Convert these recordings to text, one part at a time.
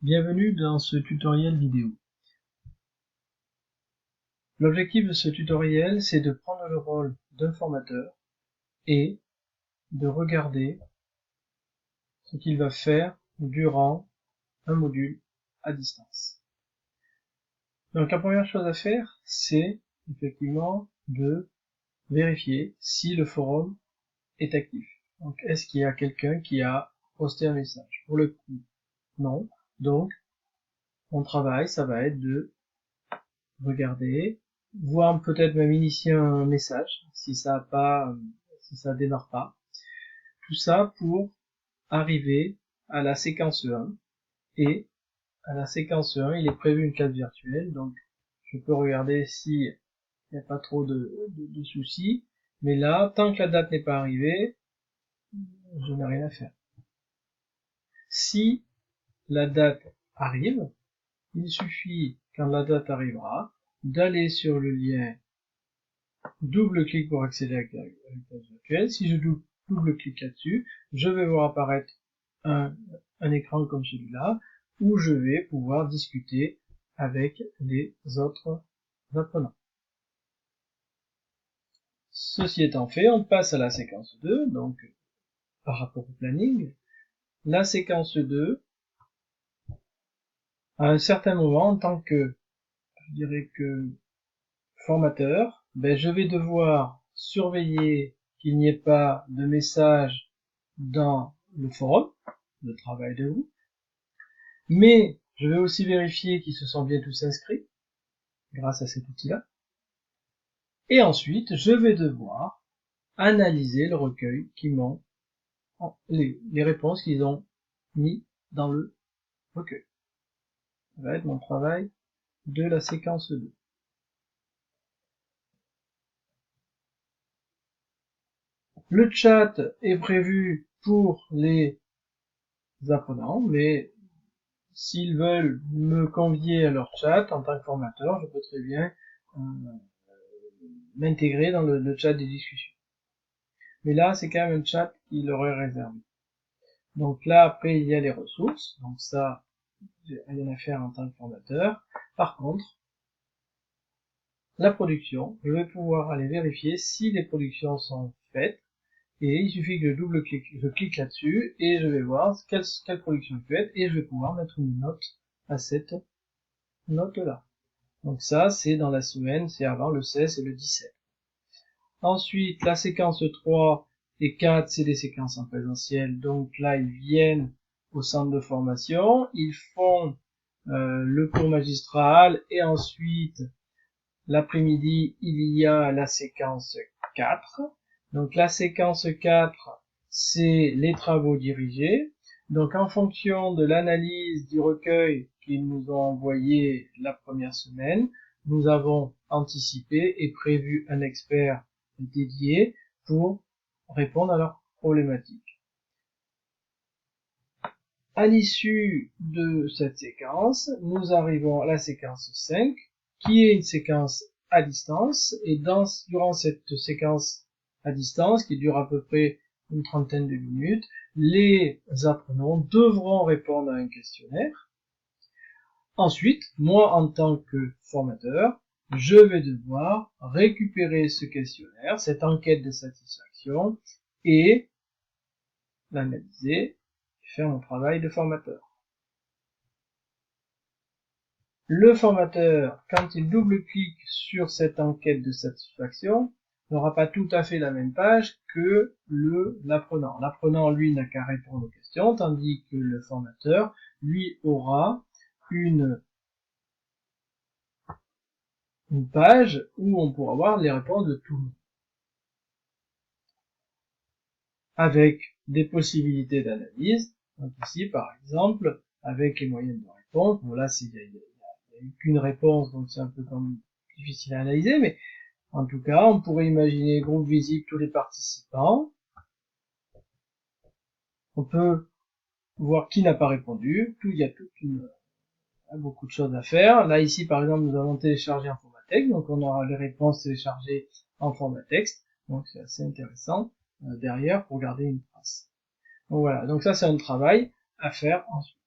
Bienvenue dans ce tutoriel vidéo. L'objectif de ce tutoriel, c'est de prendre le rôle d'un formateur et de regarder ce qu'il va faire durant un module à distance. Donc la première chose à faire, c'est effectivement de vérifier si le forum est actif. Donc est-ce qu'il y a quelqu'un qui a posté un message? Pour le coup, non. Donc mon travail, ça va être de regarder, voir peut-être même initier un message si ça démarre pas. Tout ça pour arriver à la séquence 1. Et à la séquence 1, il est prévu une classe virtuelle, donc je peux regarder s'il n'y a pas trop de soucis. Mais là, tant que la date n'est pas arrivée, je n'ai rien à faire. Si la date arrive, il suffit, quand la date arrivera, d'aller sur le lien double-clic pour accéder à la classe virtuelle. Si je double-clique là-dessus, je vais voir apparaître un écran comme celui-là, où je vais pouvoir discuter avec les autres apprenants. Ceci étant fait, on passe à la séquence 2, donc par rapport au planning. La séquence 2, à un certain moment, en tant que, formateur, je vais devoir surveiller qu'il n'y ait pas de message dans le forum de travail de groupe, mais je vais aussi vérifier qu'ils se sont bien tous inscrits grâce à cet outil-là. Et ensuite, je vais devoir analyser le recueil les réponses qu'ils ont mis dans le recueil. Ça va être mon travail de la séquence 2. Le chat est prévu pour les apprenants, mais s'ils veulent me convier à leur chat en tant que formateur, je peux très bien m'intégrer dans le chat des discussions. Mais là, c'est quand même un chat qui leur est réservé. Donc là, après, il y a les ressources. Donc ça, j'ai rien à faire en tant que formateur. Par contre, la production, je vais pouvoir aller vérifier si les productions sont faites. Et il suffit que je clique là-dessus et je vais voir quelle production est faite et je vais pouvoir mettre une note à cette note-là. Donc ça, c'est dans la semaine, c'est avant le 16 et le 17. Ensuite, la séquence 3 et 4, c'est des séquences en présentiel. Donc là, ils viennent au centre de formation, ils font le cours magistral et ensuite, l'après-midi, il y a la séquence 4. Donc la séquence 4, c'est les travaux dirigés. Donc en fonction de l'analyse du recueil qu'ils nous ont envoyé la première semaine, nous avons anticipé et prévu un expert dédié pour répondre à leurs problématiques. À l'issue de cette séquence, nous arrivons à la séquence 5, qui est une séquence à distance, et durant cette séquence à distance, qui dure à peu près une trentaine de minutes, les apprenants devront répondre à un questionnaire. Ensuite, moi, en tant que formateur, je vais devoir récupérer ce questionnaire, cette enquête de satisfaction, et l'analyser, et faire mon travail de formateur. Le formateur, quand il double-clique sur cette enquête de satisfaction, n'aura pas tout à fait la même page que l'apprenant. L'apprenant, lui, n'a qu'à répondre aux questions, tandis que le formateur, lui, aura une page où on pourra voir les réponses de tout le monde. Avec des possibilités d'analyse, donc ici, par exemple, avec les moyennes de réponse, bon là, il n'y a qu'une réponse, donc c'est un peu difficile à analyser, mais en tout cas, on pourrait imaginer groupe visible tous les participants. On peut voir qui n'a pas répondu. Il y a beaucoup de choses à faire. Là, ici, par exemple, nous avons téléchargé en format texte, donc on aura les réponses téléchargées en format texte. Donc c'est assez intéressant derrière pour garder une trace. Donc voilà, donc ça c'est un travail à faire ensuite.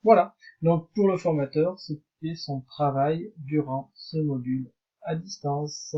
Voilà. Donc pour le formateur, c'était son travail durant ce module à distance.